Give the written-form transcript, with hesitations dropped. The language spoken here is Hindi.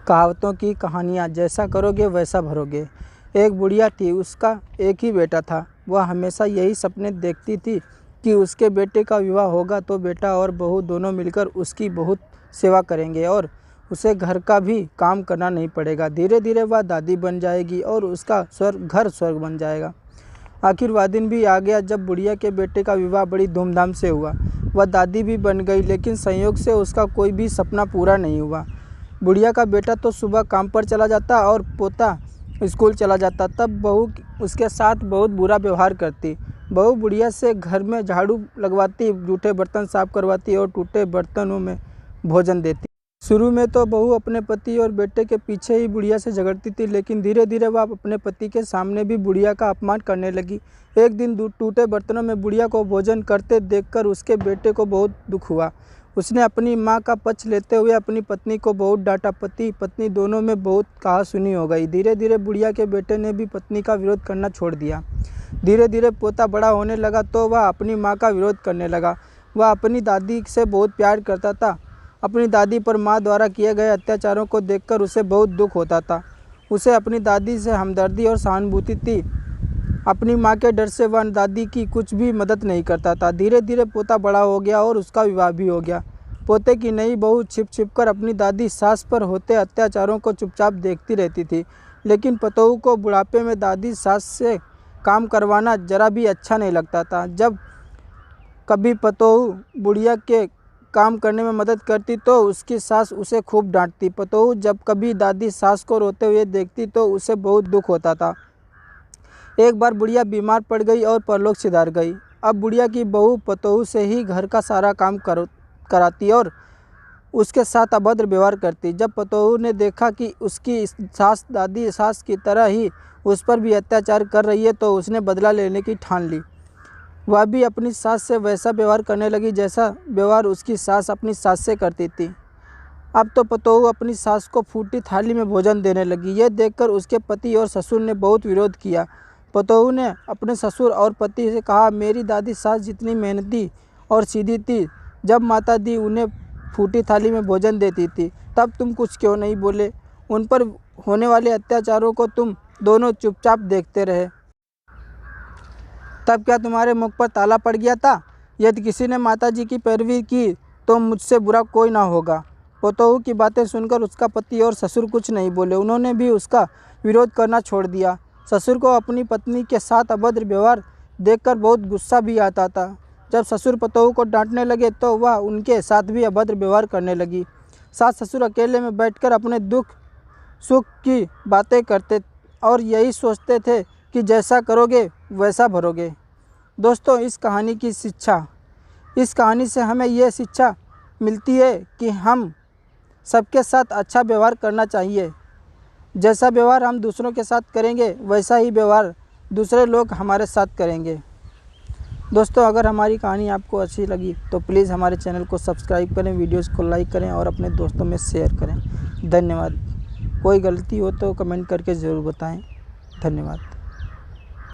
कहावतों की कहानियाँ, जैसा करोगे वैसा भरोगे। एक बुढ़िया थी, उसका एक ही बेटा था। वह हमेशा यही सपने देखती थी कि उसके बेटे का विवाह होगा तो बेटा और बहू दोनों मिलकर उसकी बहुत सेवा करेंगे और उसे घर का भी काम करना नहीं पड़ेगा। धीरे धीरे वह दादी बन जाएगी और उसका घर स्वर्ग बन जाएगा। आखिर वह दिन भी आ गया जब बुढ़िया के बेटे का विवाह बड़ी धूमधाम से हुआ। वह दादी भी बन गई, लेकिन संयोग से उसका कोई भी सपना पूरा नहीं हुआ। बुढ़िया का बेटा तो सुबह काम पर चला जाता और पोता स्कूल चला जाता। तब बहू उसके साथ बहुत बुरा व्यवहार करती। बहू बुढ़िया से घर में झाड़ू लगवाती, जूठे बर्तन साफ करवाती और टूटे बर्तनों में भोजन देती। शुरू में तो बहू अपने पति और बेटे के पीछे ही बुढ़िया से झगड़ती थी, लेकिन धीरे धीरे वह अपने पति के सामने भी बुढ़िया का अपमान करने लगी। एक दिन टूटे बर्तनों में बुढ़िया को भोजन करते देखकर उसके बेटे को बहुत दुख हुआ। उसने अपनी माँ का पक्ष लेते हुए अपनी पत्नी को बहुत डांटा। पति पत्नी दोनों में बहुत कहासुनी हो गई। धीरे धीरे बुढ़िया के बेटे ने भी पत्नी का विरोध करना छोड़ दिया। धीरे धीरे पोता बड़ा होने लगा तो वह अपनी माँ का विरोध करने लगा। वह अपनी दादी से बहुत प्यार करता था। अपनी दादी पर माँ द्वारा किए गए अत्याचारों को देखकर उसे बहुत दुख होता था। उसे अपनी दादी से हमदर्दी और सहानुभूति थी। अपनी माँ के डर से वह दादी की कुछ भी मदद नहीं करता था। धीरे धीरे पोता बड़ा हो गया और उसका विवाह भी हो गया। पोते की नई बहू छिप छिप कर अपनी दादी सास पर होते अत्याचारों को चुपचाप देखती रहती थी, लेकिन पतोहू को बुढ़ापे में दादी सास से काम करवाना जरा भी अच्छा नहीं लगता था। जब कभी पतोहू बुढ़िया के काम करने में मदद करती तो उसकी सास उसे खूब डांटती। पतोहू जब कभी दादी सास को रोते हुए देखती तो उसे बहुत दुख होता था। एक बार बुढ़िया बीमार पड़ गई और परलोक सिधार गई। अब बुढ़िया की बहू पतोहू से ही घर का सारा काम कराती और उसके साथ अभद्र व्यवहार करती। जब पतोहू ने देखा कि उसकी सास दादी सास की तरह ही उस पर भी अत्याचार कर रही है तो उसने बदला लेने की ठान ली। वह भी अपनी सास से वैसा व्यवहार करने लगी जैसा व्यवहार उसकी सास अपनी सास से करती थी। अब तो पतोहू अपनी सास को फूटी थाली में भोजन देने लगी। यह देखकर उसके पति और ससुर ने बहुत विरोध किया। पतोहू ने अपने ससुर और पति से कहा, मेरी दादी सास जितनी मेहनती और सीधी थी, जब माता दी उन्हें फूटी थाली में भोजन देती थी तब तुम कुछ क्यों नहीं बोले? उन पर होने वाले अत्याचारों को तुम दोनों चुपचाप देखते रहे। तब क्या तुम्हारे मुख पर ताला पड़ गया था? यदि किसी ने माता जी की पैरवी की तो मुझसे बुरा कोई ना होगा। पतोहू की बातें सुनकर उसका पति और ससुर कुछ नहीं बोले। उन्होंने भी उसका विरोध करना छोड़ दिया। ससुर को अपनी पत्नी के साथ अभद्र व्यवहार देखकर बहुत गुस्सा भी आता था। जब ससुर पतोहू को डांटने लगे तो वह उनके साथ भी अभद्र व्यवहार करने लगी। सास ससुर अकेले में बैठकर अपने दुख सुख की बातें करते और यही सोचते थे कि जैसा करोगे वैसा भरोगे। दोस्तों, इस कहानी से हमें यह शिक्षा मिलती है कि हम सबके साथ अच्छा व्यवहार करना चाहिए। जैसा व्यवहार हम दूसरों के साथ करेंगे वैसा ही व्यवहार दूसरे लोग हमारे साथ करेंगे। दोस्तों, अगर हमारी कहानी आपको अच्छी लगी तो प्लीज़ हमारे चैनल को सब्सक्राइब करें, वीडियोस को लाइक करें और अपने दोस्तों में शेयर करें। धन्यवाद। कोई गलती हो तो कमेंट करके ज़रूर बताएं। धन्यवाद।